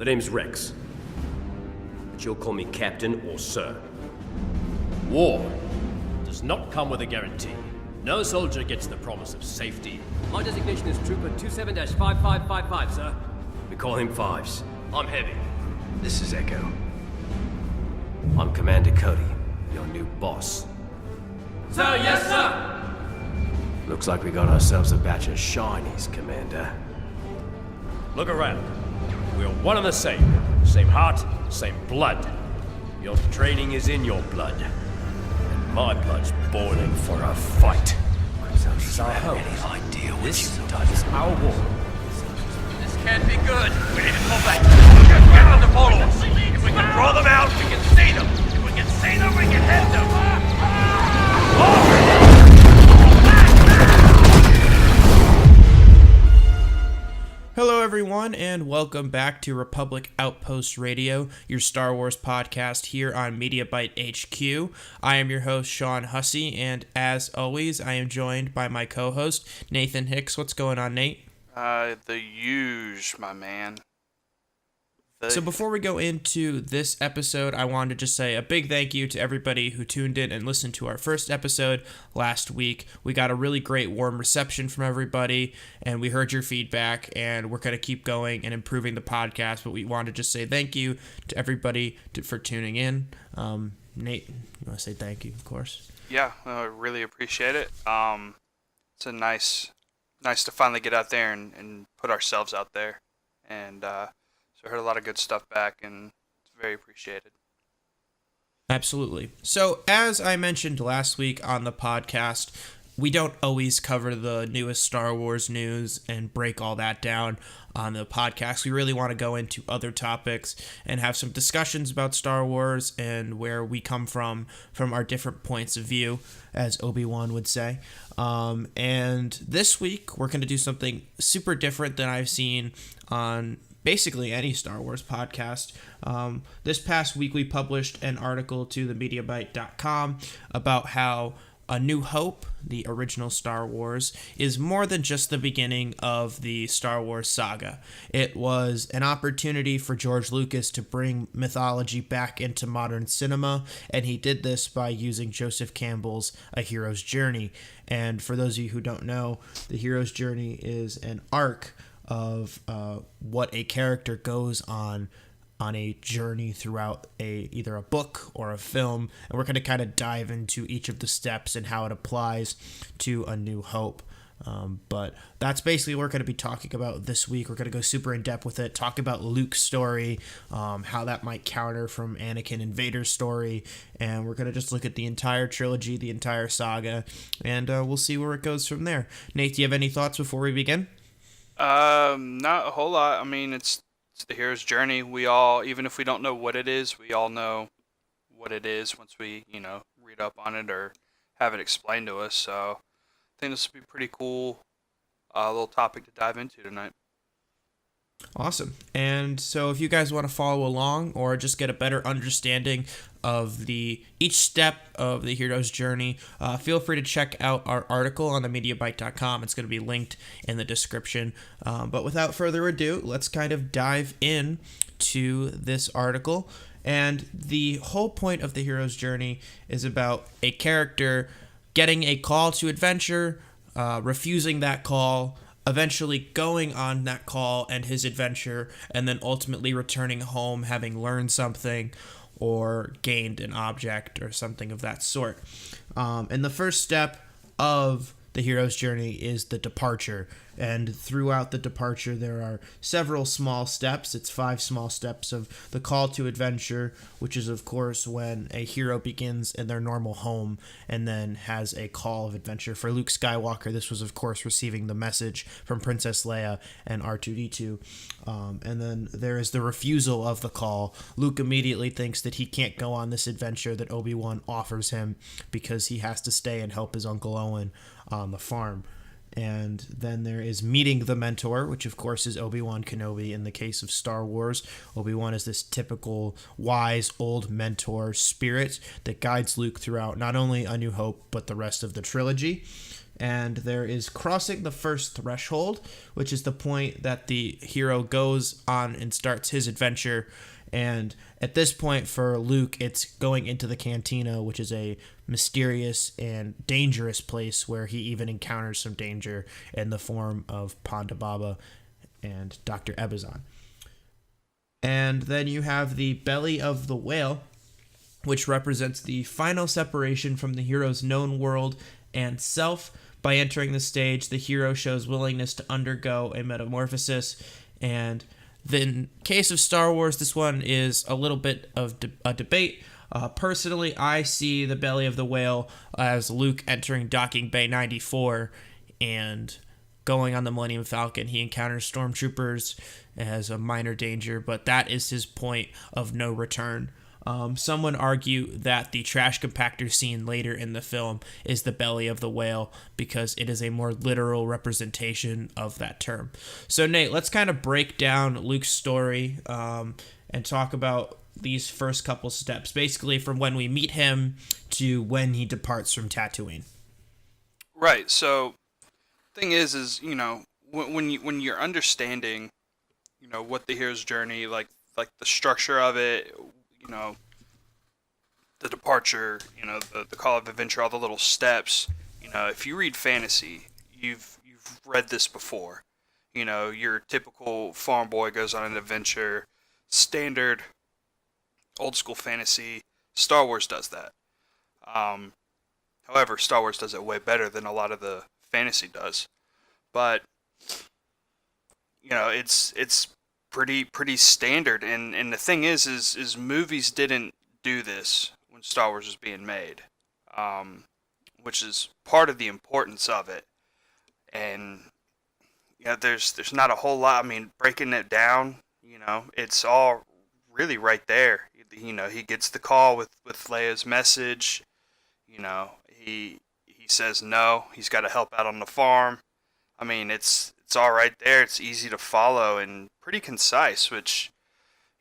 The name's Rex. But you'll call me Captain or Sir. War does not come with a guarantee. No soldier gets the promise of safety. My designation is Trooper 27-5555, sir. We call him Fives. I'm Heavy. This is Echo. I'm Commander Cody, your new boss. Sir, yes, sir! Looks like we got ourselves a batch of shinies, Commander. Look around. We're one and the same. Same heart, same blood. Your training is in your blood. And my blood's boiling for a fight. So I hope any idea this is our war. This can't be good. We need to pull back. Get on the portals. If we can draw them out, we can see them. If we can see them, we can hit them. Hello everyone, and welcome back to Republic Outpost Radio, your Star Wars podcast here on MediaByte HQ. I am your host, Sean Hussey, and as always, I am joined by my co-host, Nathan Hicks. What's going on, Nate? The huge, my man. So before we go into this episode, I wanted to just say a big thank you to everybody who tuned in and listened to our first episode last week. We got a really great warm reception from everybody, and we heard your feedback, and we're going to keep going and improving the podcast, but we want to just say thank you to everybody for tuning in. Nate, you want to say thank you, of course? Yeah, I really appreciate it. It's a nice to finally get out there and put ourselves out there, and so I heard a lot of good stuff back, and it's very appreciated. Absolutely. So, as I mentioned last week on the podcast, we don't always cover the newest Star Wars news and break all that down on the podcast. We really want to go into other topics and have some discussions about Star Wars and where we come from our different points of view, as Obi-Wan would say. And this week, we're going to do something super different than I've seen on basically any Star Wars podcast. This past week, we published an article to the MediaByte.com about how A New Hope, the original Star Wars, is more than just the beginning of the Star Wars saga. It was an opportunity for George Lucas to bring mythology back into modern cinema, and he did this by using Joseph Campbell's A Hero's Journey. And for those of you who don't know, The Hero's Journey is an arc of what a character goes on a journey throughout either a book or a film, and we're going to kind of dive into each of the steps and how it applies to A New Hope. But that's basically what we're going to be talking about this week. We're going to go super in depth with it, talk about Luke's story, how that might counter from Anakin and Vader's story, and we're going to just look at the entire trilogy, the entire saga, and we'll see where it goes from there. Nate, do you have any thoughts before we begin? Not a whole lot. I mean, it's the hero's journey. We all, even if we don't know what it is, we all know what it is once we, read up on it or have it explained to us. So I think this will be pretty cool, little topic to dive into tonight. Awesome. And so if you guys want to follow along or just get a better understanding of each step of the hero's journey, feel free to check out our article on the MediaByte.com. It's going to be linked in the description. But without further ado, let's kind of dive in to this article. And the whole point of the hero's journey is about a character getting a call to adventure, refusing that call, eventually going on that call and his adventure, and then ultimately returning home having learned something or gained an object or something of that sort. And the first step of the hero's journey is the departure. And throughout the departure, there are several small steps. It's 5 small steps of the call to adventure, which is, of course, when a hero begins in their normal home and then has a call of adventure. For Luke Skywalker, this was, of course, receiving the message from Princess Leia and R2-D2. And then there is the refusal of the call. Luke immediately thinks that he can't go on this adventure that Obi-Wan offers him because he has to stay and help his Uncle Owen on the farm. And then there is meeting the mentor, which of course is ObiWan Kenobi in the case of Star Wars. Obi-Wan is this typical wise old mentor spirit that guides Luke throughout not only A New Hope, but the rest of the trilogy. and there is crossing the first threshold, which is the point that the hero goes on and starts his adventure. And at this point for Luke, it's going into the cantina, which is a mysterious and dangerous place where he even encounters some danger in the form of Ponda Baba and Dr. Ebazan. And then you have the belly of the whale, which represents the final separation from the hero's known world and self. By entering the stage, the hero shows willingness to undergo a metamorphosis. And in case of Star Wars, this one is a little bit of a debate. Personally, I see the belly of the whale as Luke entering Docking Bay 94 and going on the Millennium Falcon. He encounters stormtroopers as a minor danger, but that is his point of no return. Some would argue that the trash compactor scene later in the film is the belly of the whale because it is a more literal representation of that term. So Nate, let's kind of break down Luke's story and talk about these first couple steps, basically from when we meet him to when he departs from Tatooine. Right. So, thing is you know, when you're understanding, you know, what the hero's journey, like the structure of it, you know, the departure, you know, the call of adventure, all the little steps. You know, if you read fantasy, you've read this before. You know, your typical farm boy goes on an adventure, standard old school fantasy. Star Wars does that. However, Star Wars does it way better than a lot of the fantasy does. But you know, it's pretty standard, and the thing is movies didn't do this when Star Wars was being made, which is part of the importance of it. And yeah, there's not a whole lot. I mean, breaking it down, you know, it's all really right there. You know, he gets the call with Leia's message. You know, he says no. He's got to help out on the farm. I mean, it's all right there. It's easy to follow and pretty concise, which,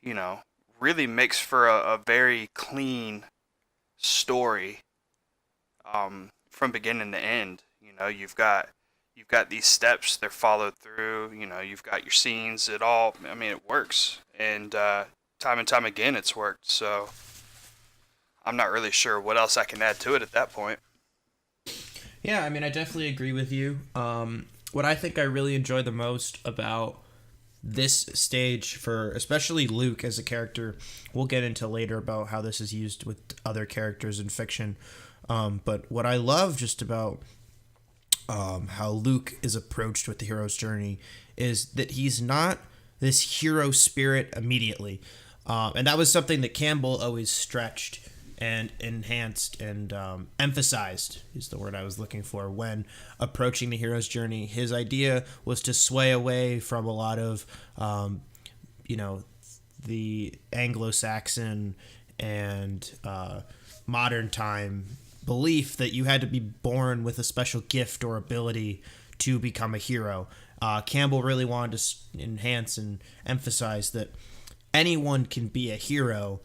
you know, really makes for a very clean story from beginning to end. You know, you've got these steps, they're followed through. You know, you've got your scenes. It all, I mean, it works, and time and time again, it's worked. So I'm not really sure what else I can add to it at that point. Yeah, I mean, I definitely agree with you. What I think I really enjoy the most about this stage for especially Luke as a character, we'll get into later about how this is used with other characters in fiction. But what I love just about how Luke is approached with the hero's journey is that he's not this hero spirit immediately. And that was something that Campbell always stretched and enhanced and emphasized is the word I was looking for when approaching the hero's journey. His idea was to sway away from a lot of, you know, the Anglo-Saxon and modern time belief that you had to be born with a special gift or ability to become a hero. Campbell really wanted to enhance and emphasize that anyone can be a hero.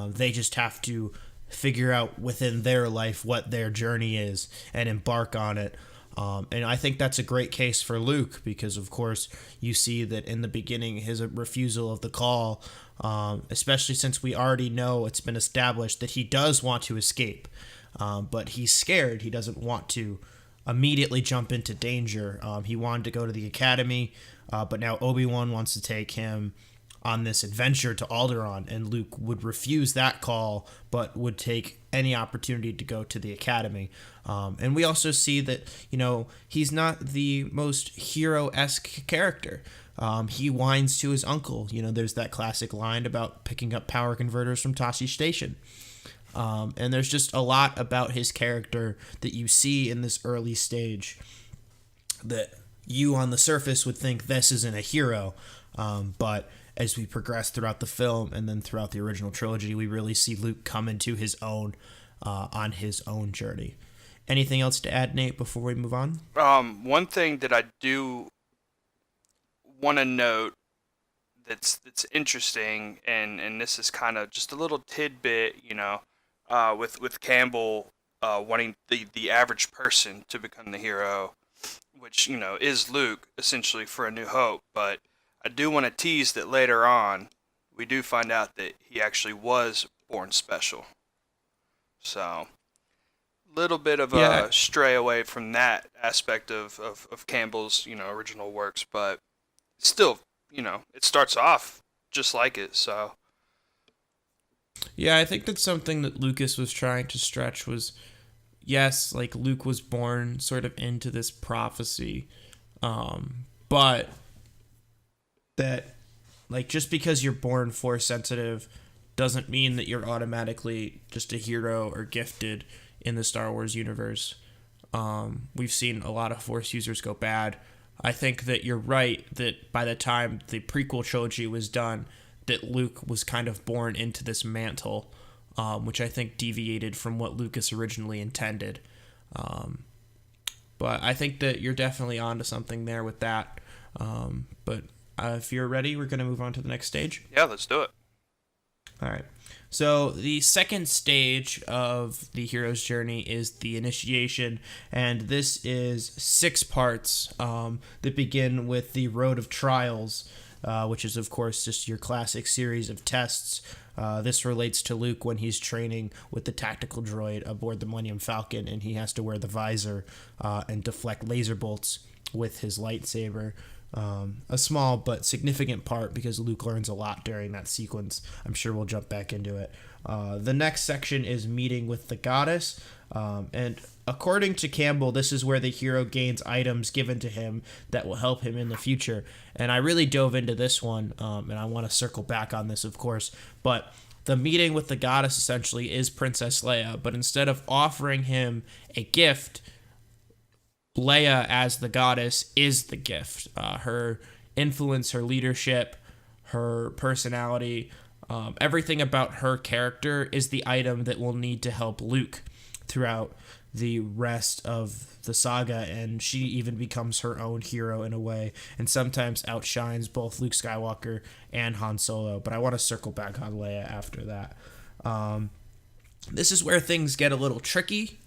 They just have to figure out within their life what their journey is and embark on it. And I think that's a great case for Luke because, of course, you see that in the beginning, his refusal of the call, especially since we already know it's been established that he does want to escape, but he's scared. He doesn't want to immediately jump into danger. He wanted to go to the academy, but now Obi-Wan wants to take him on this adventure to Alderaan, and Luke would refuse that call, but would take any opportunity to go to the academy. And we also see that, you know, he's not the most hero-esque character. He whines to his uncle. You know, there's that classic line about picking up power converters from Tosche Station. And there's just a lot about his character that you see in this early stage that you on the surface would think this isn't a hero, but as we progress throughout the film and then throughout the original trilogy, we really see Luke come into his own on his own journey. Anything else to add, Nate, before we move on? One thing that I do want to note that's interesting, and this is kind of just a little tidbit, you know, with Campbell wanting the average person to become the hero, which, is Luke, essentially, for A New Hope. But I do want to tease that later on, we do find out that he actually was born special. So, little bit of a stray away from that aspect of Campbell's, original works, but still, it starts off just like it, so. Yeah, I think that's something that Lucas was trying to stretch was, yes, like Luke was born sort of into this prophecy, but that, like, just because you're born Force sensitive doesn't mean that you're automatically just a hero or gifted in the Star Wars universe. We've seen a lot of Force users go bad. I think that you're right that by the time the prequel trilogy was done, that Luke was kind of born into this mantle, which I think deviated from what Lucas originally intended. But I think that you're definitely onto something there with that. But if you're ready, we're going to move on to the next stage. Yeah, let's do it. All right. So the second stage of the hero's journey is the initiation, and this is 6 parts that begin with the Road of Trials, which is, of course, just your classic series of tests. This relates to Luke when he's training with the tactical droid aboard the Millennium Falcon, and he has to wear the visor and deflect laser bolts with his lightsaber. A small but significant part because Luke learns a lot during that sequence. I'm sure we'll jump back into it. The next section is meeting with the goddess, and according to Campbell, this is where the hero gains items given to him that will help him in the future. And I really dove into this one, and I want to circle back on this, of course, but the meeting with the goddess essentially is Princess Leia, but instead of offering him a gift, Leia as the goddess is the gift. Her influence, her leadership, her personality, everything about her character is the item that will need to help Luke throughout the rest of the saga, and she even becomes her own hero in a way, and sometimes outshines both Luke Skywalker and Han Solo. But I want to circle back on Leia after that. This is where things get a little tricky.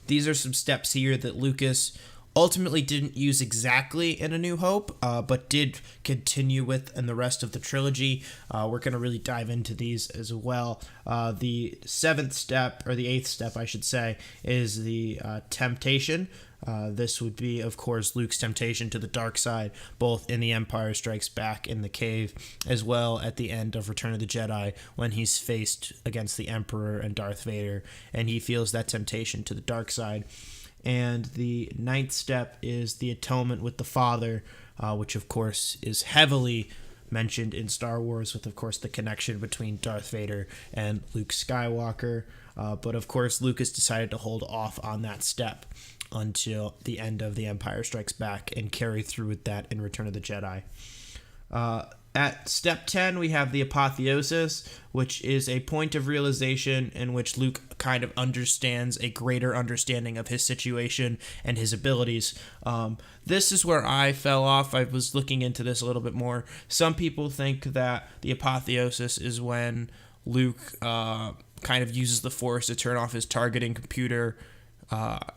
These are some steps here that Lucas ultimately didn't use exactly in A New Hope, but did continue with in the rest of the trilogy. We're going to really dive into these as well. The 7th step, or the 8th step, I should say, is the temptation. This would be, of course, Luke's temptation to the dark side, both in The Empire Strikes Back in the cave, as well at the end of Return of the Jedi, when he's faced against the Emperor and Darth Vader, and he feels that temptation to the dark side. And the 9th step is the atonement with the Father, which, of course, is heavily mentioned in Star Wars, with, of course, the connection between Darth Vader and Luke Skywalker. But, of course, Lucas decided to hold off on that step until the end of The Empire Strikes Back and carry through with that in Return of the Jedi. At step 10, we have the apotheosis, which is a point of realization in which Luke kind of understands a greater understanding of his situation and his abilities. This is where I fell off. I was looking into this a little bit more. Some people think that the apotheosis is when Luke kind of uses the Force to turn off his targeting computer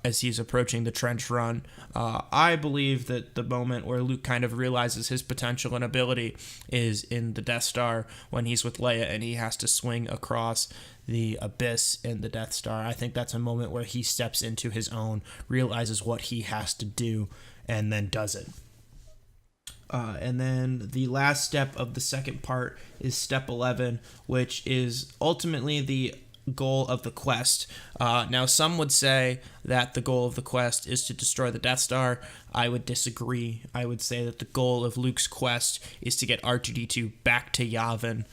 as he's approaching the trench run. I believe that the moment where Luke kind of realizes his potential and ability is in the Death Star when he's with Leia and he has to swing across the abyss in the Death Star. I think that's a moment where he steps into his own, realizes what he has to do, and then does it. And then the last step of the second part is step 11, which is ultimately the goal of the quest. Now, some would say that the goal of the quest is to destroy the Death Star. I would disagree. I would say that the goal of Luke's quest is to get R2-D2 back to Yavin,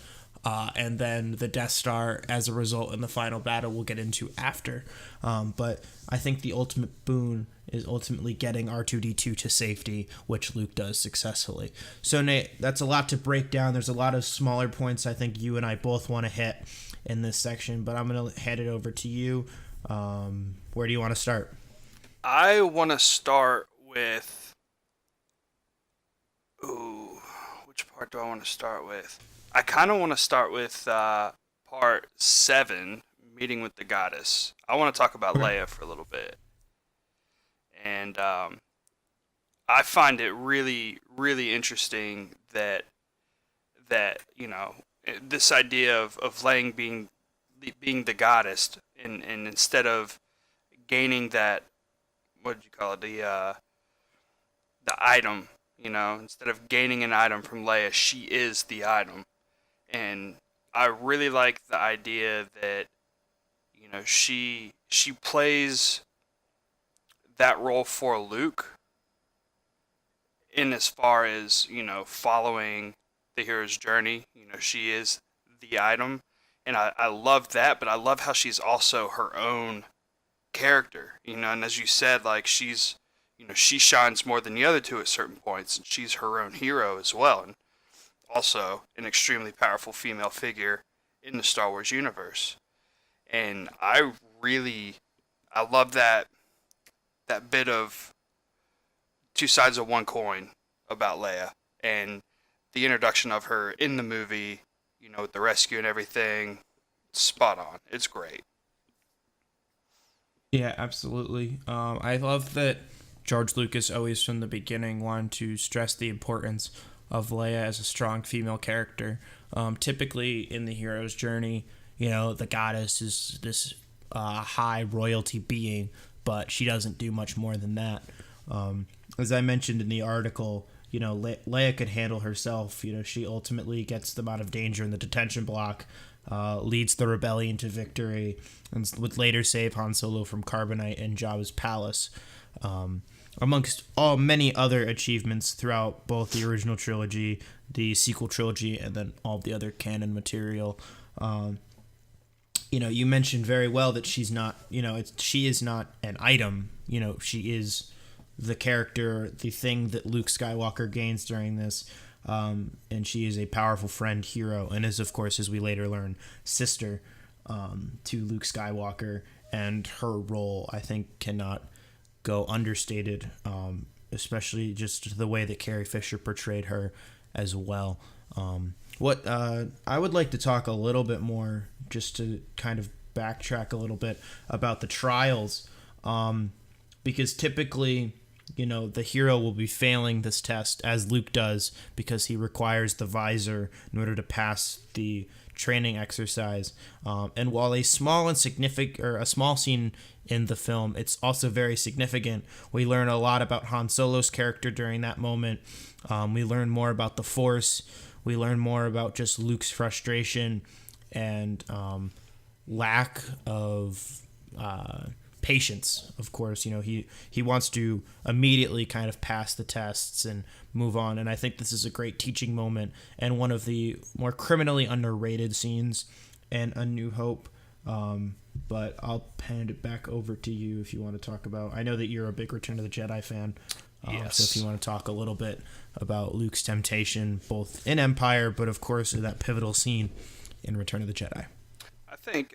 and then the Death Star, as a result, in the final battle we'll get into after. But I think the ultimate boon is ultimately getting R2-D2 to safety, which Luke does successfully. So, Nate, that's a lot to break down. There's a lot of smaller points I think you and I both want to hit in this section, but I'm going to hand it over to you. Where do you want to start? I want to start with... which part do I want to start with? I kind of want to start with part 7, meeting with the goddess, I want to talk about Leia for a little bit. And I find it really, really interesting that this idea of Leia being the goddess, and instead of gaining that, what did you call it, the item, instead of gaining an item from Leia, she is the item. And I really like the idea that she plays that role for Luke, in as far as following the hero's journey. She is the item, and I love that. But I love how she's also her own character, and as you said, like, she's she shines more than the other two at certain points, and she's her own hero as well, and also an extremely powerful female figure in the Star Wars universe. And I love that bit of two sides of one coin about Leia, and the introduction of her in the movie, with the rescue and everything, spot on. It's great. Yeah, absolutely. I love that George Lucas always from the beginning wanted to stress the importance of Leia as a strong female character. Typically in the hero's journey, the goddess is this high royalty being, but she doesn't do much more than that. As I mentioned in the article, Leia could handle herself. She ultimately gets them out of danger in the detention block, leads the rebellion to victory, and would later save Han Solo from Carbonite and Jabba's palace, amongst many other achievements throughout both the original trilogy, the sequel trilogy, and then all the other canon material. You mentioned very well that she's not, she is not an item. She is the character, the thing that Luke Skywalker gains during this, and she is a powerful friend, hero, and is, of course, as we later learn, sister to Luke Skywalker, and her role, I think, cannot go understated, especially just the way that Carrie Fisher portrayed her as well. What I would like to talk a little bit more, just to kind of backtrack a little bit about the trials, because typically, the hero will be failing this test, as Luke does, because he requires the visor in order to pass the training exercise. And while a small scene in the film, it's also very significant. We learn a lot about Han Solo's character during that moment. We learn more about the Force. We learn more about just Luke's frustration and lack of patience. Of course, he wants to immediately kind of pass the tests and move on. And I think this is a great teaching moment and one of the more criminally underrated scenes in A New Hope. But I'll hand it back over to you if you want to talk about. I know that you're a big Return of the Jedi fan. Yes. So if you want to talk a little bit about Luke's temptation, both in Empire, but of course that pivotal scene in Return of the Jedi. I think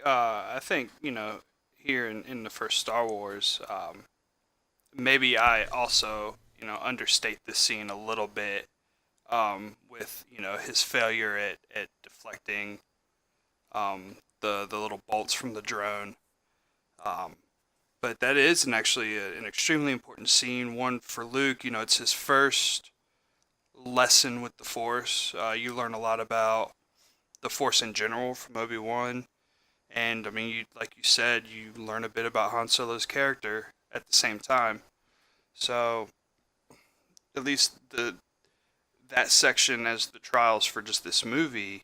here in the first Star Wars, maybe I also understate this scene a little bit, with his failure at deflecting the little bolts from the drone. But that is an extremely important scene, one for Luke. It's his first lesson with the Force. You learn a lot about the Force in general from Obi-Wan. And, I mean, like you said, you learn a bit about Han Solo's character at the same time. So, at least that section as the trials for just this movie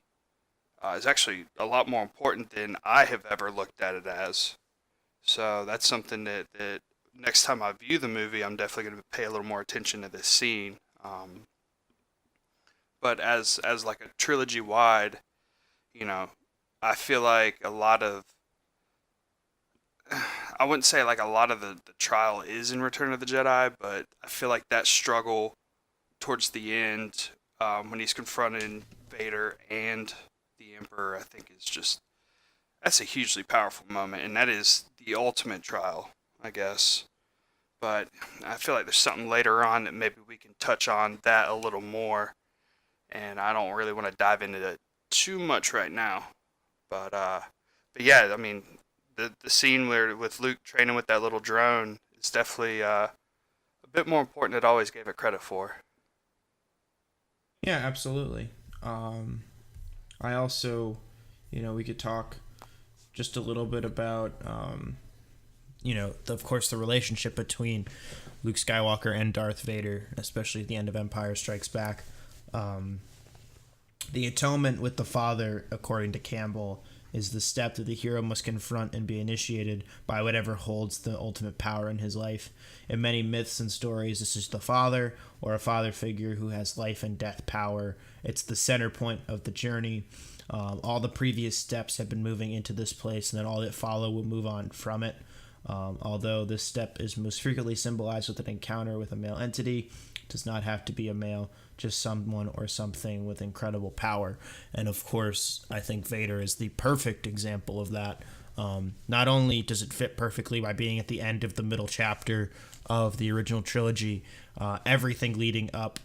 is actually a lot more important than I have ever looked at it as. So that's something that next time I view the movie, I'm definitely going to pay a little more attention to this scene. But as like a trilogy wide, I feel like a lot of, I wouldn't say like a lot of the trial is in Return of the Jedi, but I feel like that struggle towards the end, when he's confronting Vader and the Emperor, I think that's a hugely powerful moment, and that is the ultimate trial, I guess. But I feel like there's something later on that maybe we can touch on that a little more, and I don't really want to dive into that too much right now. But yeah, I mean, the scene where with Luke training with that little drone is definitely a bit more important than I always gave it credit for. Yeah, absolutely. I also, we could talk just a little bit about, of course, the relationship between Luke Skywalker and Darth Vader, especially at the end of Empire Strikes Back. The atonement with the Father, according to Campbell, is the step that the hero must confront and be initiated by whatever holds the ultimate power in his life. In many myths and stories, this is the father or a father figure who has life and death power. It's the center point of the journey. All the previous steps have been moving into this place, and then all that follow will move on from it. Although this step is most frequently symbolized with an encounter with a male entity, it does not have to be a male, just someone or something with incredible power. And of course, I think Vader is the perfect example of that. Not only does it fit perfectly by being at the end of the middle chapter of the original trilogy, everything leading up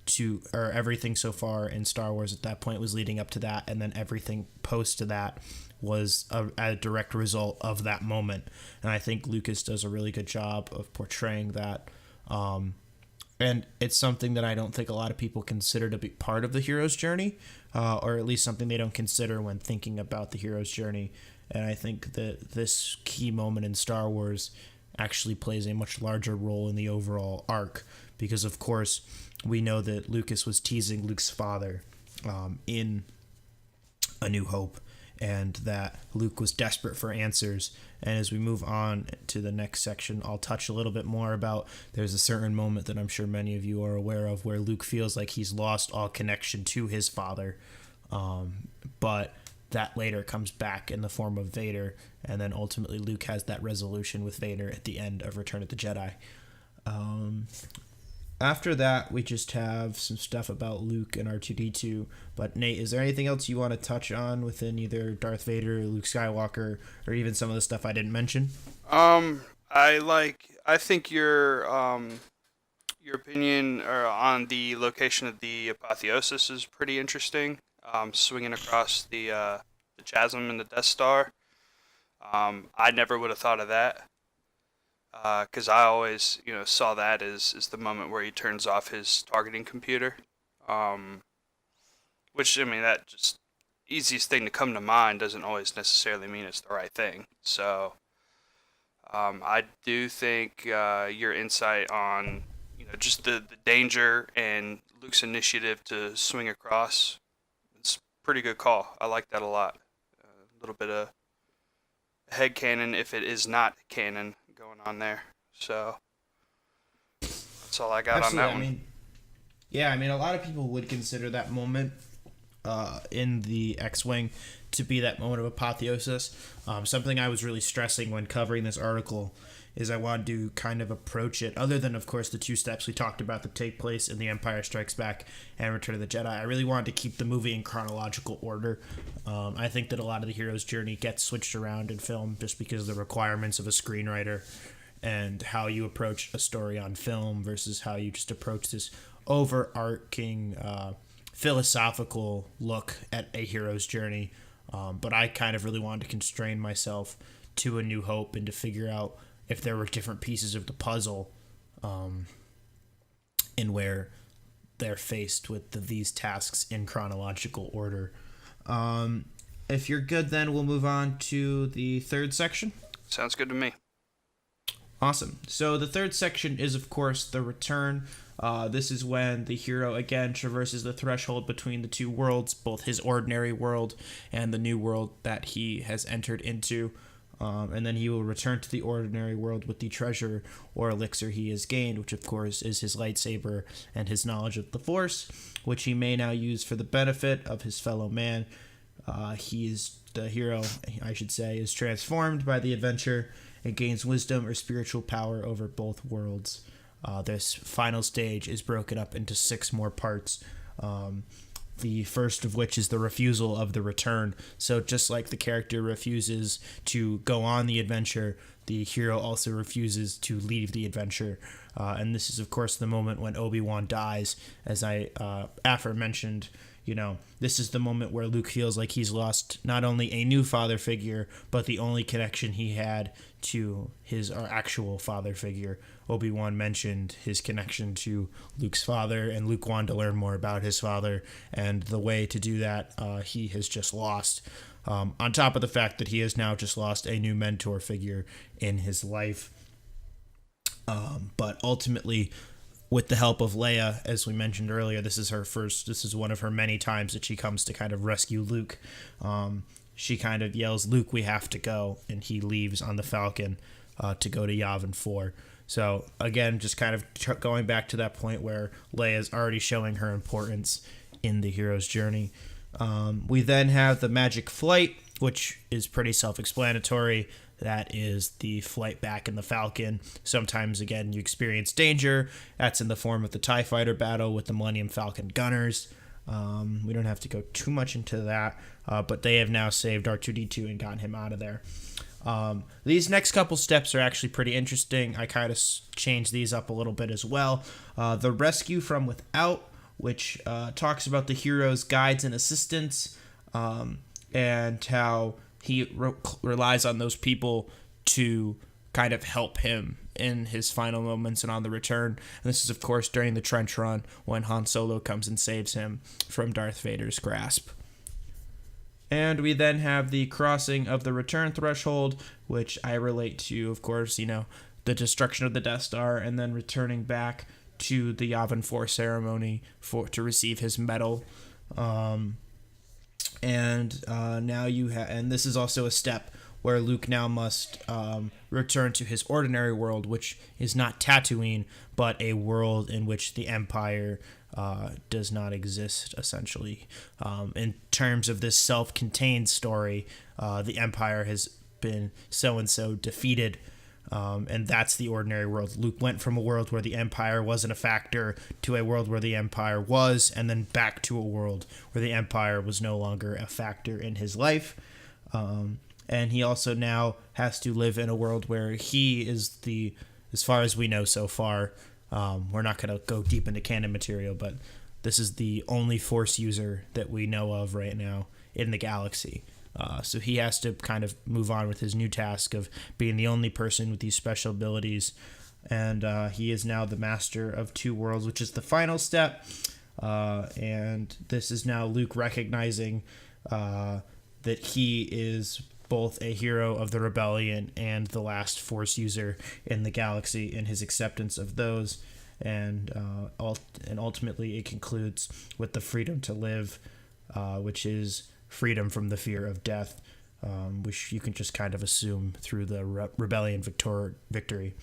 to, or everything so far in Star Wars at that point was leading up to that, and then everything post to that was a direct result of that moment. And I think Lucas does a really good job of portraying that. And it's something that I don't think a lot of people consider to be part of the hero's journey, or at least something they don't consider when thinking about the hero's journey. And I think that this key moment in Star Wars actually plays a much larger role in the overall arc, because of course we know that Lucas was teasing Luke's father in A New Hope, and that Luke was desperate for answers. And as we move on to the next section, I'll touch a little bit more about, there's a certain moment that I'm sure many of you are aware of where Luke feels like he's lost all connection to his father, but that later comes back in the form of Vader, and then ultimately Luke has that resolution with Vader at the end of Return of the Jedi. After that, we just have some stuff about Luke and R2-D2. But Nate, is there anything else you want to touch on within either Darth Vader, Luke Skywalker, or even some of the stuff I didn't mention? I think your opinion on the location of the apotheosis is pretty interesting. Swinging across the Chasm and the Death Star. I never would have thought of that. Because I always, saw that as the moment where he turns off his targeting computer. Which, that just easiest thing to come to mind doesn't always necessarily mean it's the right thing. So, I do think your insight on, just the danger and Luke's initiative to swing across, it's a pretty good call. I like that a lot. A little bit of headcanon if it is not canon going on there. So that's all I got on that one. A lot of people would consider that moment in the X-Wing to be that moment of apotheosis. Something I was really stressing when covering this article is I wanted to kind of approach it, other than, of course, the two steps we talked about that take place in The Empire Strikes Back and Return of the Jedi. I really wanted to keep the movie in chronological order. I think that a lot of the hero's journey gets switched around in film just because of the requirements of a screenwriter and how you approach a story on film versus how you just approach this overarching philosophical look at a hero's journey. But I kind of really wanted to constrain myself to A New Hope and to figure out if there were different pieces of the puzzle in where they're faced with these tasks in chronological order. If you're good, then we'll move on to the third section. Sounds good to me. Awesome. So the third section is, of course, the return. This is when the hero again traverses the threshold between the two worlds, both his ordinary world and the new world that he has entered into. And then he will return to the ordinary world with the treasure or elixir he has gained, which of course is his lightsaber and his knowledge of the Force, which he may now use for the benefit of his fellow man. The hero, I should say, is transformed by the adventure and gains wisdom or spiritual power over both worlds. This final stage is broken up into 6 more parts. The first of which is the refusal of the return. So just like the character refuses to go on the adventure, the hero also refuses to leave the adventure. And this is, of course, the moment when Obi-Wan dies. As I aforementioned, this is the moment where Luke feels like he's lost not only a new father figure, but the only connection he had to his actual father figure. Obi-Wan mentioned his connection to Luke's father, and Luke wanted to learn more about his father, and the way to do that, he has just lost. On top of the fact that he has now just lost a new mentor figure in his life. But ultimately, with the help of Leia, as we mentioned earlier, this is one of her many times that she comes to kind of rescue Luke. She kind of yells, "Luke, we have to go," and he leaves on the Falcon to go to Yavin 4. So again, just kind of going back to that point where Leia's already showing her importance in the hero's journey. We then have the magic flight, which is pretty self-explanatory. That is the flight back in the Falcon. Sometimes, again, you experience danger. That's in the form of the TIE Fighter battle with the Millennium Falcon gunners. We don't have to go too much into that, but they have now saved R2-D2 and gotten him out of there. These next couple steps are actually pretty interesting. I kind of changed these up a little bit as well. The Rescue from Without, which talks about the hero's guides and assistants, and how he relies on those people to kind of help him in his final moments and on the return. And this is, of course, during the trench run when Han Solo comes and saves him from Darth Vader's grasp. And we then have the crossing of the return threshold, which I relate to, of course, the destruction of the Death Star and then returning back to the Yavin 4 ceremony to receive his medal. And this is also a step where Luke now must return to his ordinary world, which is not Tatooine, but a world in which the Empire does not exist, essentially. In terms of this self-contained story, the Empire has been so-and-so defeated, and that's the ordinary world. Luke went from a world where the Empire wasn't a factor to a world where the Empire was, and then back to a world where the Empire was no longer a factor in his life. And he also now has to live in a world where he is as far as we know so far, we're not going to go deep into canon material, but this is the only Force user that we know of right now in the galaxy. So he has to kind of move on with his new task of being the only person with these special abilities. And he is now the master of two worlds, which is the final step. And this is now Luke recognizing that he is both a hero of the rebellion and the last Force user in the galaxy, and his acceptance of those. And ultimately it concludes with the freedom to live, which is freedom from the fear of death, which you can just kind of assume through the rebellion victory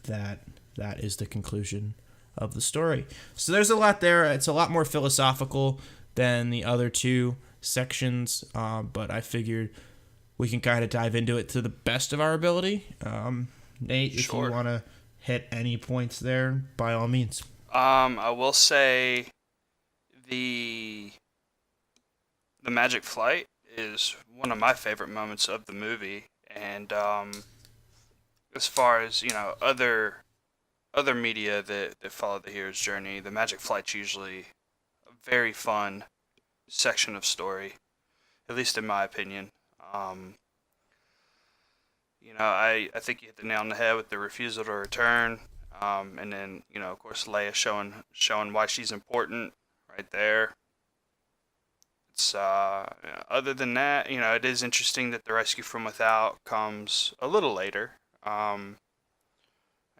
that is the conclusion of the story. So there's a lot there. It's a lot more philosophical than the other two sections, but I figured we can kind of dive into it to the best of our ability. Nate, if you want to hit any points there, by all means. I will say the magic flight is one of my favorite moments of the movie, and as far as other media that follow the hero's journey, the magic flight's usually a very fun section of story, at least in my opinion. I think you hit the nail on the head with the refusal to return, and then of course Leia showing why she's important right there. It's other than that, it is interesting that the rescue from without comes a little later. I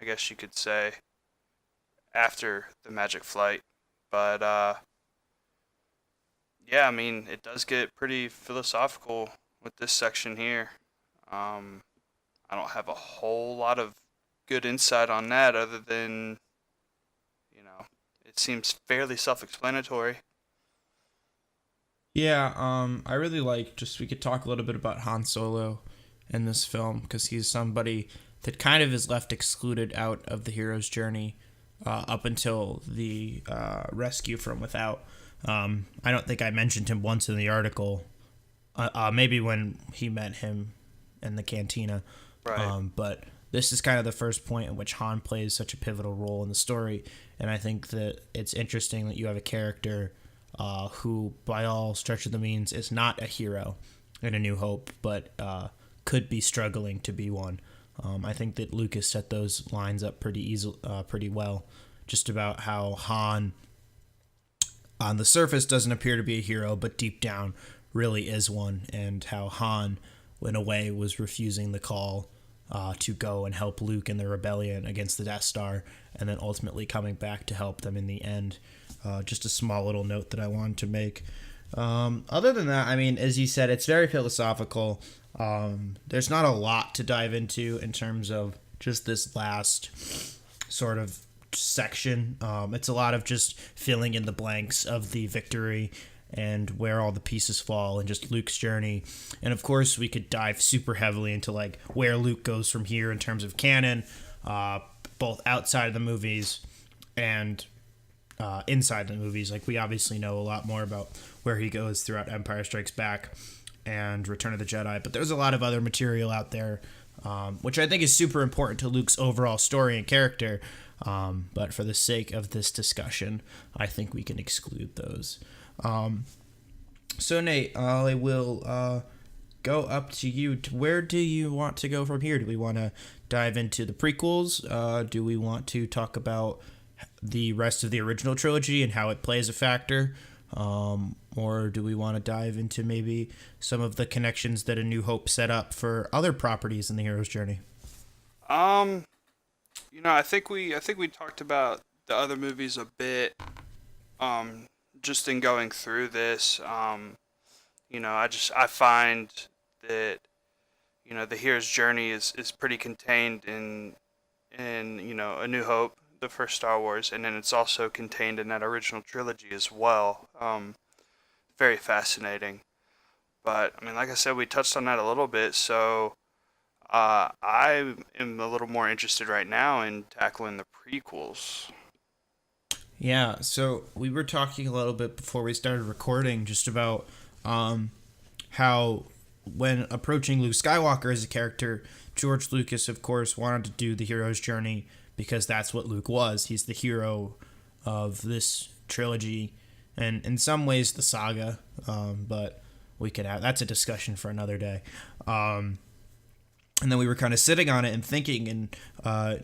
guess you could say after the magic flight, but yeah, I mean, it does get pretty philosophical with this section here. I don't have a whole lot of good insight on that other than, it seems fairly self-explanatory. Yeah, I really we could talk a little bit about Han Solo in this film, because he's somebody that kind of is left excluded out of the hero's journey up until the rescue from without. I don't think I mentioned him once in the article, maybe when he met him in the cantina. Right. But this is kind of the first point in which Han plays such a pivotal role in the story, and I think that it's interesting that you have a character who by all stretch of the means is not a hero in A New Hope, but could be struggling to be one. I think that Lucas set those lines up pretty well, just about how Han on the surface doesn't appear to be a hero, but deep down really is one, and how Han, in a way, was refusing the call to go and help Luke in the rebellion against the Death Star, and then ultimately coming back to help them in the end. Just a small little note that I wanted to make. Other than that, I mean, as you said, it's very philosophical. There's not a lot to dive into in terms of just this last sort of section. It's a lot of just filling in the blanks of the victory and where all the pieces fall and just Luke's journey. And of course, we could dive super heavily into like where Luke goes from here in terms of canon, both outside of the movies and inside the movies. Like, we obviously know a lot more about where he goes throughout Empire Strikes Back and Return of the Jedi, but there's a lot of other material out there, which I think is super important to Luke's overall story and character. But for the sake of this discussion, I think we can exclude those. So Nate, I will go up to you. Where do you want to go from here? Do we want to dive into the prequels? Do we want to talk about the rest of the original trilogy and how it plays a factor? Or do we want to dive into maybe some of the connections that A New Hope set up for other properties in the hero's journey? I think we talked about the other movies a bit, just in going through this. I find that, the hero's journey is pretty contained in A New Hope, the first Star Wars, and then it's also contained in that original trilogy as well. Very fascinating. But, I mean, like I said, we touched on that a little bit, so I am a little more interested right now in tackling the prequels. Yeah, so we were talking a little bit before we started recording just about how when approaching Luke Skywalker as a character, George Lucas, of course, wanted to do the hero's journey because that's what Luke was. He's the hero of this trilogy and in some ways the saga, but we could have that's a discussion for another day. And then we were kind of sitting on it and thinking, and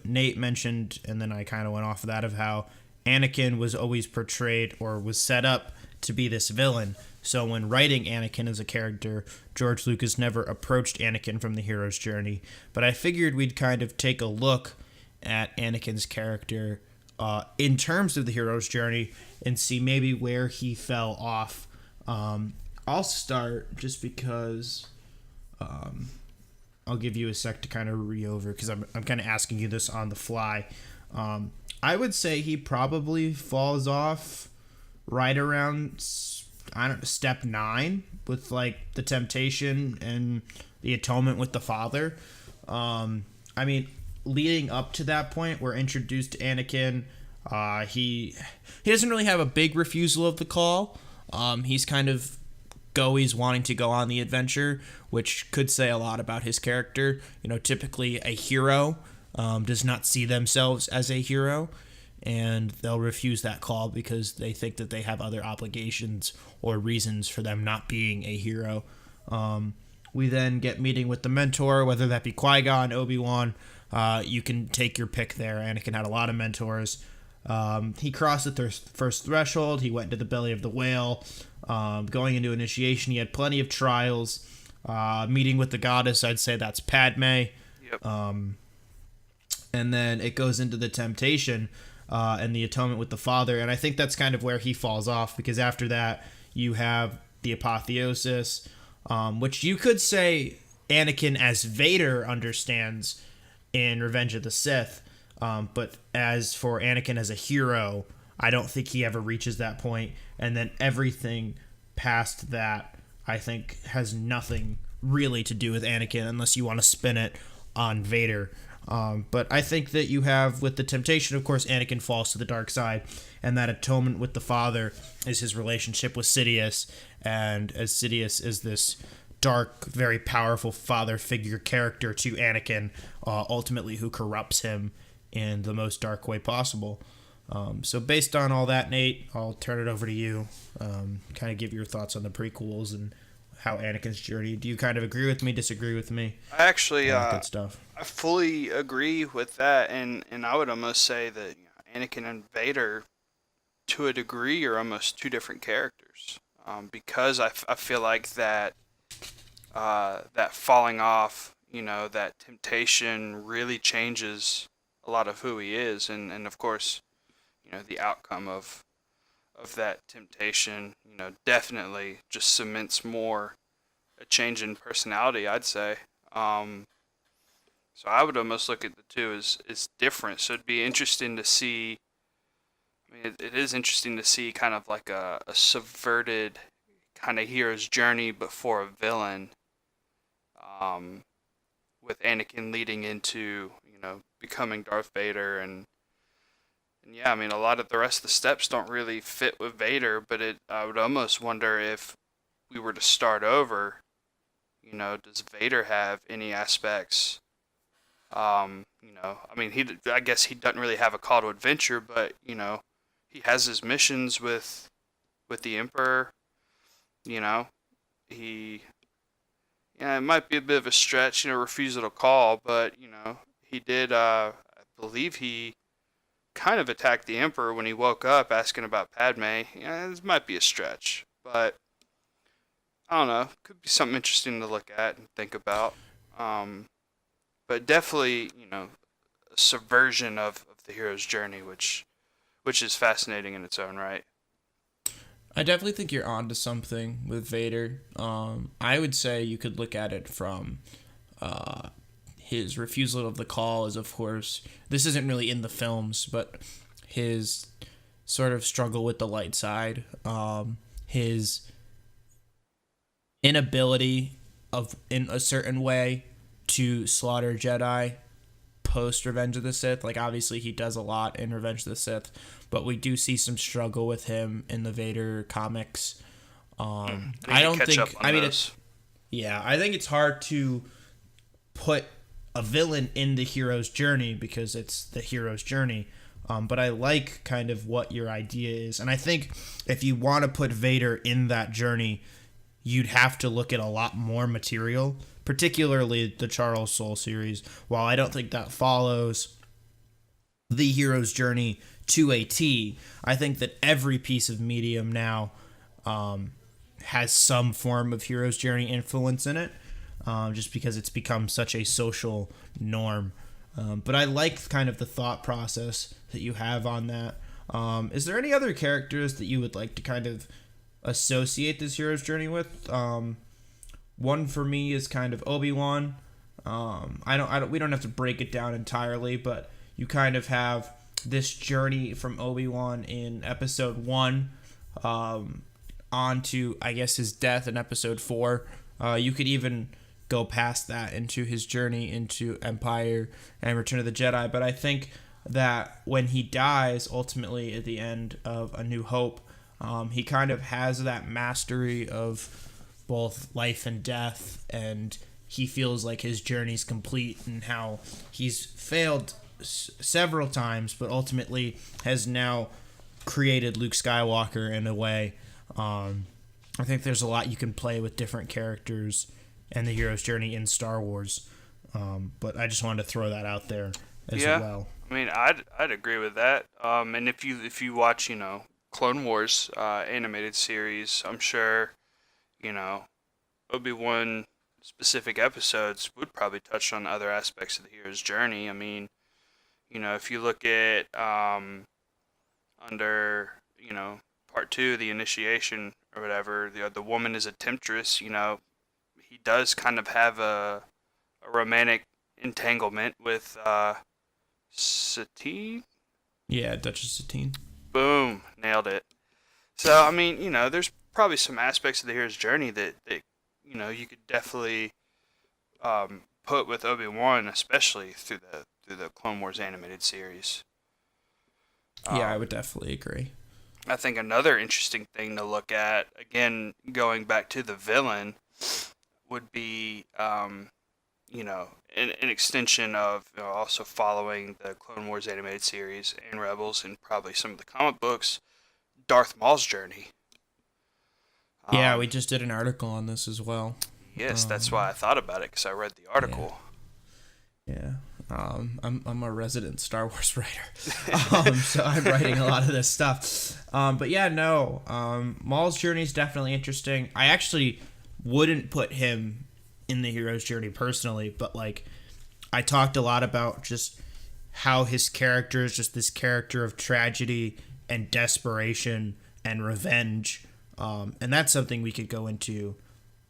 Nate mentioned, and then I kind of went off of that, of how Anakin was always portrayed or was set up to be this villain. So when writing Anakin as a character, George Lucas never approached Anakin from the hero's journey. But I figured we'd kind of take a look at Anakin's character in terms of the hero's journey and see maybe where he fell off. I'll start just because I'll give you a sec to kind of re-over because I'm kind of asking you this on the fly. I would say he probably falls off right around, step 9 with like the temptation and the atonement with the father. I mean, leading up to that point, we're introduced to Anakin. He doesn't really have a big refusal of the call. He's kind of he's wanting to go on the adventure, which could say a lot about his character. Typically a hero does not see themselves as a hero, and they'll refuse that call because they think that they have other obligations or reasons for them not being a hero. We then get meeting with the mentor, whether that be Qui-Gon, Obi-Wan. You can take your pick there. Anakin had a lot of mentors. He crossed the first threshold. He went into the belly of the whale. Going into initiation, he had plenty of trials. Meeting with the goddess, I'd say that's Padme. Yep. And then it goes into the temptation and the atonement with the father. And I think that's kind of where he falls off, because after that, you have the apotheosis, which you could say Anakin as Vader understands in Revenge of the Sith. But as for Anakin as a hero, I don't think he ever reaches that point. And then everything past that, I think, has nothing really to do with Anakin unless you want to spin it on Vader. But I think that you have, with the temptation, of course, Anakin falls to the dark side, and that atonement with the father is his relationship with Sidious. And as Sidious is this dark, very powerful father figure character to Anakin, ultimately who corrupts him in the most dark way possible. So based on all that, Nate, I'll turn it over to you. Kind of give your thoughts on the prequels and how Anakin's journey. Do you kind of agree with me, disagree with me? I actually, good stuff. I fully agree with that, and I would almost say that Anakin and Vader, to a degree, are almost two different characters. Because I feel like that that falling off, that temptation really changes a lot of who he is, and of course, the outcome of that temptation, definitely just cements more a change in personality, I'd say. So I would almost look at the two as different. So it'd be interesting to see. I mean, it is interesting to see kind of like a subverted kind of hero's journey, but for a villain. With Anakin leading into becoming Darth Vader, and yeah, I mean, a lot of the rest of the steps don't really fit with Vader, but I would almost wonder if we were to start over, does Vader have any aspects? I mean, I guess he doesn't really have a call to adventure, but he has his missions with the Emperor. It might be a bit of a stretch, refusal to call, but he did. I believe he kind of attacked the Emperor when he woke up, asking about Padme. Yeah, this might be a stretch, but I don't know. Could be something interesting to look at and think about. But definitely, a subversion of the hero's journey, which is fascinating in its own right. I definitely think you're onto something with Vader. I would say you could look at it from his refusal of the call is, of course, this isn't really in the films, but his sort of struggle with the light side, his inability in a certain way to slaughter Jedi post Revenge of the Sith. Like, obviously he does a lot in Revenge of the Sith, but we do see some struggle with him in the Vader comics. I think it's hard to put a villain in the hero's journey because it's the hero's journey. But I like kind of what your idea is. And I think if you want to put Vader in that journey, you'd have to look at a lot more material, particularly the Charles Soule series. While I don't think that follows the hero's journey to a T, I think that every piece of medium now has some form of hero's journey influence in it, just because it's become such a social norm. But I like kind of the thought process that you have on that. Is there any other characters that you would like to kind of associate this hero's journey with? One for me is kind of ObiWan. We don't have to break it down entirely, but you kind of have this journey from Obi-Wan in episode 1 on to, I guess, his death in episode 4. You could even go past that into his journey into Empire and Return of the Jedi, but I think that when he dies ultimately at the end of A New Hope, he kind of has that mastery of both life and death, and he feels like his journey's complete and how he's failed several times, but ultimately has now created Luke Skywalker in a way. I think there's a lot you can play with different characters and the hero's journey in Star Wars. But I just wanted to throw that out there as well. I mean, I'd agree with that. And if you watch, Clone Wars animated series, I'm sure, Obi-Wan specific episodes would probably touch on other aspects of the hero's journey. I mean, if you look at under, part 2, the initiation or whatever, the woman is a temptress, he does kind of have a romantic entanglement with Satine? Yeah, Duchess Satine. Boom, nailed it. So, I mean, there's probably some aspects of the hero's journey that you could definitely put with Obi-Wan, especially through the Clone Wars animated series. Yeah, I would definitely agree. I think another interesting thing to look at, again, going back to the villain, would be an extension of also following the Clone Wars animated series and Rebels and probably some of the comic books, Darth Maul's journey. Yeah, we just did an article on this as well. Yes, that's why I thought about it, because I read the article. Yeah. I'm a resident Star Wars writer, so I'm writing a lot of this stuff. But yeah, no, Maul's journey is definitely interesting. I actually wouldn't put him in the hero's journey personally, but like I talked a lot about just how his character is just this character of tragedy and desperation and revenge, and that's something we could go into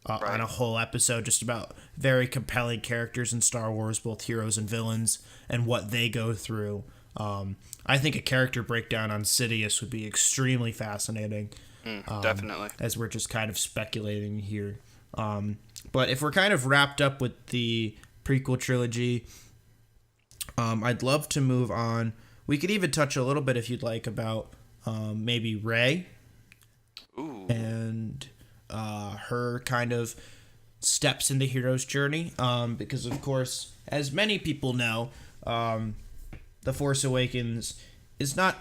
on a whole episode, just about very compelling characters in Star Wars, both heroes and villains, and what they go through. I think a character breakdown on Sidious would be extremely fascinating. Definitely. As we're just kind of speculating here. But if we're kind of wrapped up with the prequel trilogy, I'd love to move on. We could even touch a little bit, if you'd like, about maybe Rey. Ooh. And her kind of steps in the hero's journey, because of course, as many people know, The Force Awakens is not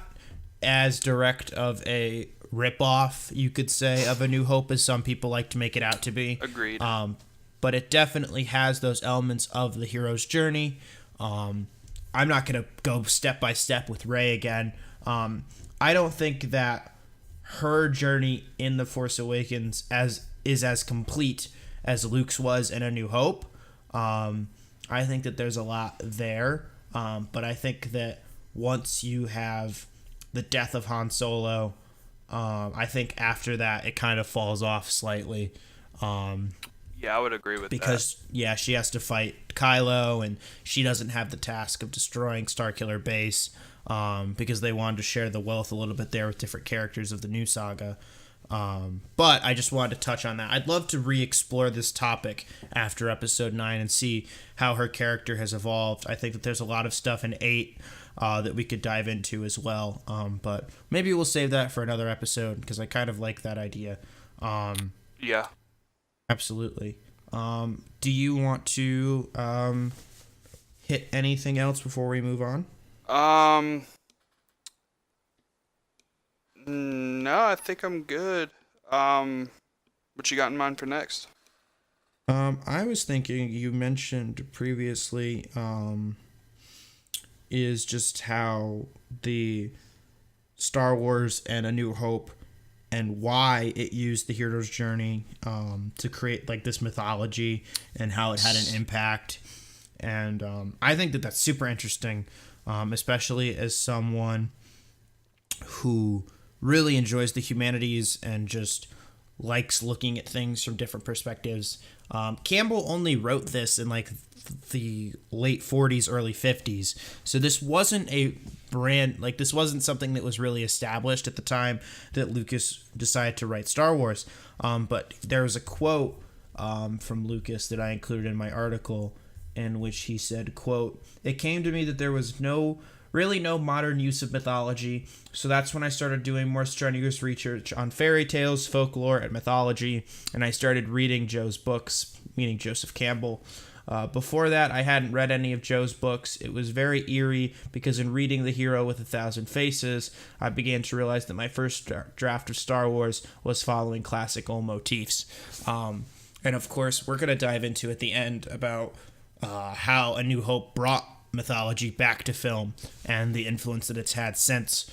as direct of a ripoff, you could say, of A New Hope as some people like to make it out to be. Agreed. But it definitely has those elements of the hero's journey. I'm not going to go step by step with Rey again. I don't think that her journey in The Force Awakens is as complete as Luke's was in A New Hope. I think that there's a lot there, but I think that once you have the death of Han Solo, I think after that it kind of falls off slightly. Yeah, I would agree with that. Because, yeah, she has to fight Kylo, and she doesn't have the task of destroying Starkiller Base, because they wanted to share the wealth a little bit there with different characters of the new saga. But I just wanted to touch on that. I'd love to re-explore this topic after Episode 9 and see how her character has evolved. I think that there's a lot of stuff in 8 that we could dive into as well. But maybe we'll save that for another episode, because I kind of like that idea. Yeah. Absolutely. Do you want to hit anything else before we move on? No, I think I'm good. What you got in mind for next? I was thinking, you mentioned previously, is just how the Star Wars and A New Hope and why it used the hero's journey to create like this mythology and how it had an impact. And I think that that's super interesting, especially as someone who really enjoys the humanities and just likes looking at things from different perspectives. Campbell only wrote this in like the late 40s, early 50s. So this wasn't this wasn't something that was really established at the time that Lucas decided to write Star Wars. But there was a quote from Lucas that I included in my article, in which he said, quote, "It came to me that there was no modern use of mythology, so that's when I started doing more strenuous research on fairy tales, folklore, and mythology, and I started reading Joe's books," meaning Joseph Campbell. Before that, I hadn't read any of Joe's books. It was very eerie, because in reading The Hero with 1,000 Faces, I began to realize that my first draft of Star Wars was following classical motifs. And of course, we're going to dive into at the end about how A New Hope brought mythology back to film and the influence that it's had since.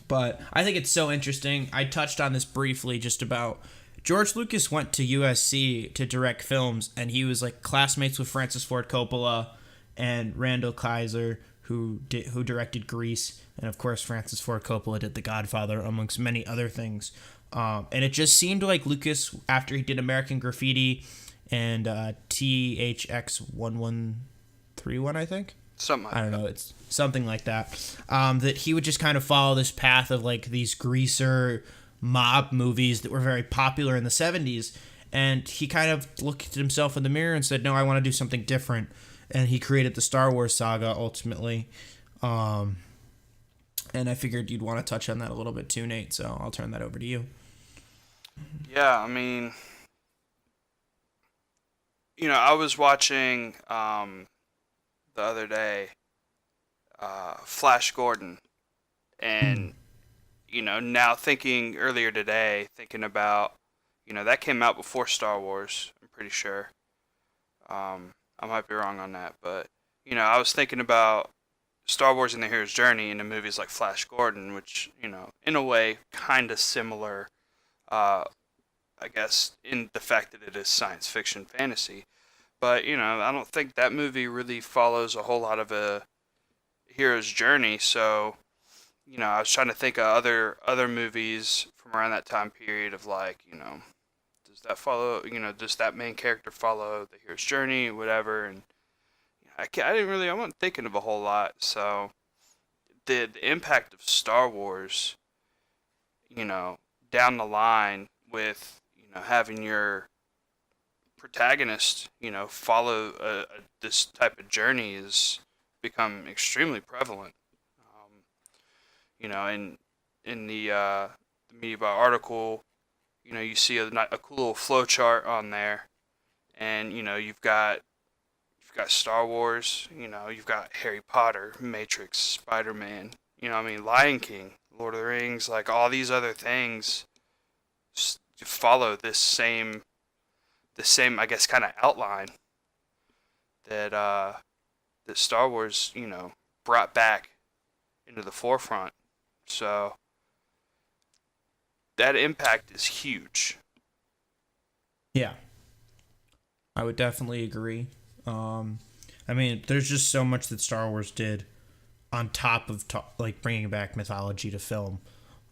But I think it's so interesting. I touched on this briefly, just about George Lucas went to USC to direct films, and he was like classmates with Francis Ford Coppola and Randall Kaiser, who directed Grease, and of course Francis Ford Coppola did The Godfather, amongst many other things. And it just seemed like Lucas, after he did American Graffiti and THX 1131, I think. Something like that. I don't know. It's something like that. That he would just kind of follow this path of like these greaser mob movies that were very popular in the 70s. And he kind of looked at himself in the mirror and said, no, I want to do something different. And he created the Star Wars Saga, ultimately. And I figured you'd want to touch on that a little bit too, Nate. So I'll turn that over to you. Yeah, I mean, I was watching the other day Flash Gordon, and now thinking earlier today, thinking about that came out before Star Wars. I'm pretty sure. I might be wrong on that, but I was thinking about Star Wars and the Hero's Journey into movies like Flash Gordon, which in a way, kind of similar. I guess in the fact that it is science fiction fantasy, but I don't think that movie really follows a whole lot of a hero's journey. So I was trying to think of other movies from around that time period of like, does that follow? Does that main character follow the hero's journey, whatever? And I wasn't thinking of a whole lot. So the impact of Star Wars, down the line with having your protagonist, follow this type of journey has become extremely prevalent. In the MediaByte article, you see a cool little flow chart on there, and you've got Star Wars, you've got Harry Potter, Matrix, Spider-Man, Lion King, Lord of the Rings, like all these other things follow this same I guess kind of outline that that Star Wars brought back into the forefront. So that impact is huge. Yeah, I would definitely agree. There's just so much that Star Wars did on top of like bringing back mythology to film.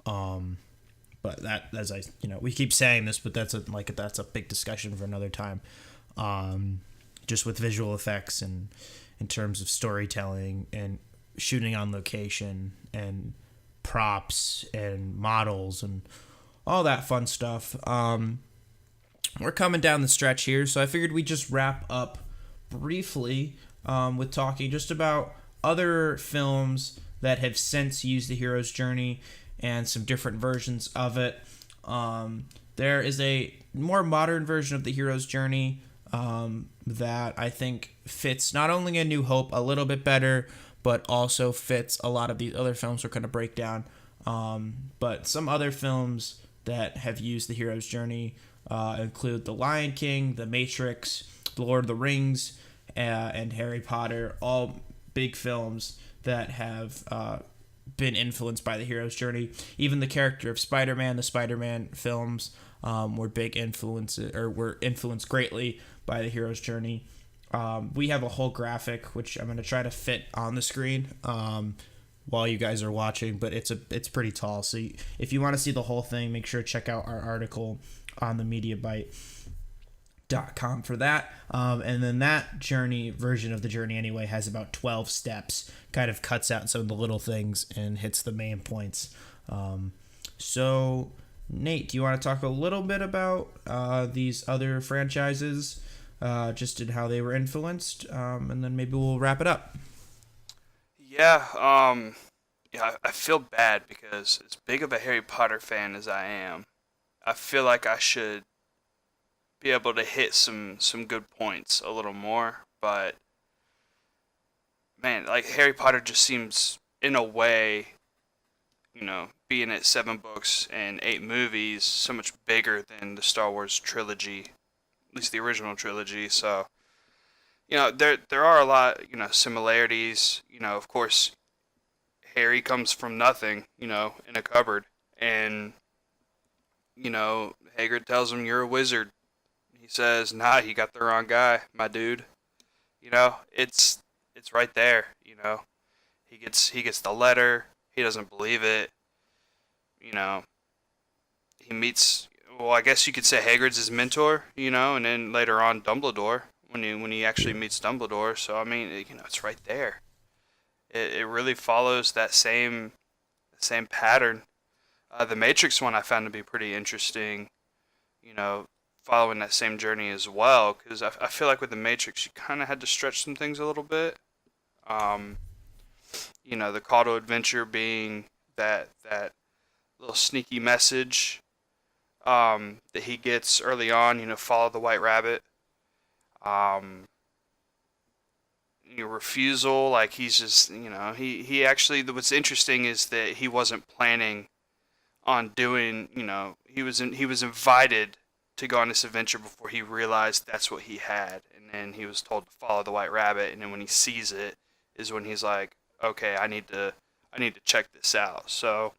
But that, as we keep saying this, but that's a big discussion for another time. Just with visual effects and in terms of storytelling and shooting on location and props and models and all that fun stuff. We're coming down the stretch here, so I figured we'd just wrap up briefly with talking just about other films that have since used the hero's journey and some different versions of it. There is a more modern version of the hero's journey that I think fits not only A New Hope a little bit better, but also fits a lot of these other films we're going to break down. But some other films that have used the hero's journey include The Lion King, The Matrix, The Lord of the Rings, and Harry Potter, all big films that have been influenced by the hero's journey. Even the character of Spider-Man, the Spider-Man films were influenced greatly by the hero's journey. We have a whole graphic which I'm going to try to fit on the screen while you guys are watching, but it's pretty tall. So if you want to see the whole thing, make sure to check out our article on the MediaByte.com for that. And then that version of the journey anyway has about 12 steps, kind of cuts out some of the little things and hits the main points. So Nate, do you want to talk a little bit about these other franchises, just in how they were influenced, and then maybe we'll wrap it up? Yeah, I feel bad because as big of a Harry Potter fan as I am, I feel like I should be able to hit some good points a little more, but man, like Harry Potter just seems, in a way, being at 7 books and 8 movies, so much bigger than the Star Wars trilogy, at least the original trilogy. So, there are a lot, similarities. Of course, Harry comes from nothing, in a cupboard, and Hagrid tells him, "You're a wizard." He says, "Nah, you got the wrong guy, my dude." It's right there. He gets the letter. He doesn't believe it. He meets, well, I guess you could say Hagrid's his mentor. And then later on Dumbledore when he actually meets Dumbledore. So I mean, it's right there. It really follows that same pattern. The Matrix one I found to be pretty interesting. Following that same journey as well, because I feel like with the Matrix you kind of had to stretch some things a little bit. The call to adventure being that little sneaky message that he gets early on, follow the white rabbit. Refusal, like he's just, he actually, what's interesting is that he wasn't planning on doing, he was invited to go on this adventure before he realized that's what he had, and then he was told to follow the white rabbit, and then when he sees it is when he's like, okay, I need to check this out. So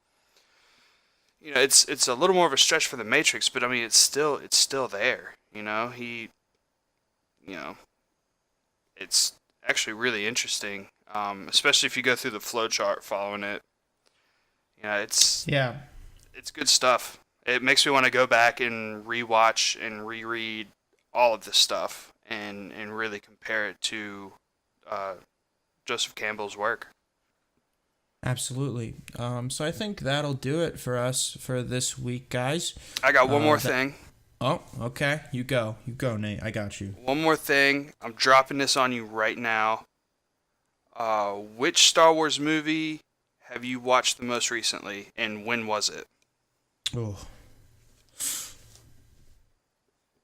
it's a little more of a stretch for the Matrix, but I mean it's still there. It's actually really interesting, especially if you go through the flowchart following it. It's good stuff. It makes me want to go back and rewatch and reread all of this stuff and really compare it to Joseph Campbell's work. Absolutely. So I think that'll do it for us for this week, guys. I got one more thing. Oh, okay. You go, Nate. I got you. One more thing. I'm dropping this on you right now. Which Star Wars movie have you watched the most recently, and when was it? Oh.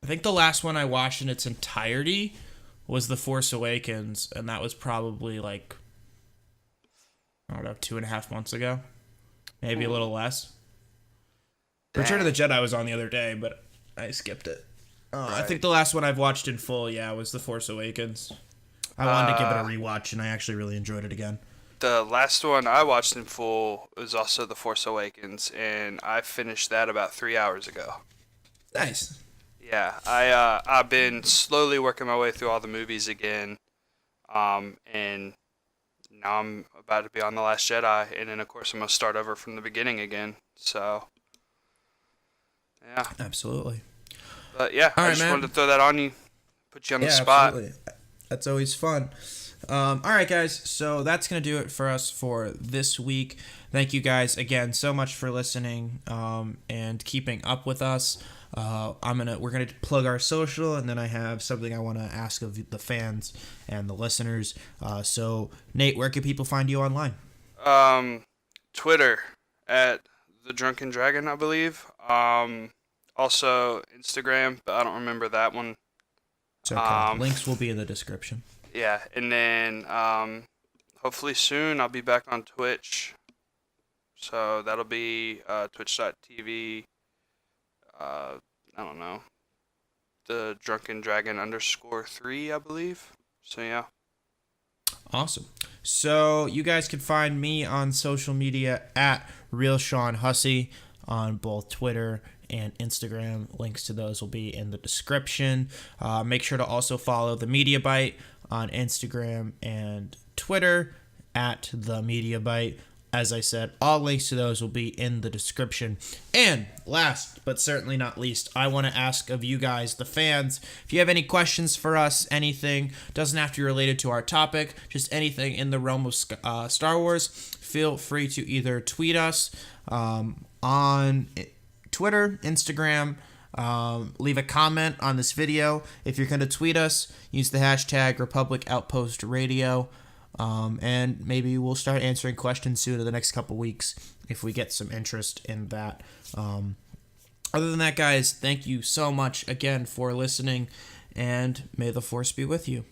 I think the last one I watched in its entirety was The Force Awakens, and that was probably like, I don't know, 2.5 months ago. Maybe a little less. Dang. Return of the Jedi was on the other day, but I skipped it. Right. I think the last one I've watched in full, was The Force Awakens. I wanted to give it a rewatch, and I actually really enjoyed it again. The last one I watched in full was also The Force Awakens, and I finished that about 3 hours ago. Nice. Yeah, I've been slowly working my way through all the movies again, and now I'm about to be on The Last Jedi, and then of course I'm gonna start over from the beginning again. So, yeah. Absolutely. But yeah, all I right, just man. wanted to throw that on you, put you on the spot. Absolutely. That's always fun. All right, guys. So that's gonna do it for us for this week. Thank you guys again so much for listening and keeping up with us. We're gonna plug our social, and then I have something I want to ask of the fans and the listeners. So Nate, where can people find you online? Twitter at The Drunken Dragon, I believe. Also Instagram, but I don't remember that one. It's okay. Links will be in the description. Yeah, and then hopefully soon I'll be back on Twitch. So that'll be twitch.tv. I don't know. The Drunken Dragon _3, I believe. So yeah. Awesome. So you guys can find me on social media at Real Sean Hussey on both Twitter and Instagram. Links to those will be in the description. Make sure to also follow the MediaByte on Instagram and Twitter at the MediaByte. As I said, all links to those will be in the description. And last but certainly not least, I want to ask of you guys, the fans, if you have any questions for us, anything, doesn't have to be related to our topic, just anything in the realm of Star Wars, feel free to either tweet us on Twitter, Instagram, leave a comment on this video. If you're going to tweet us, use the hashtag Republic Outpost Radio. And maybe we'll start answering questions soon in the next couple weeks if we get some interest in that. Other than that, guys, thank you so much again for listening, and may the Force be with you.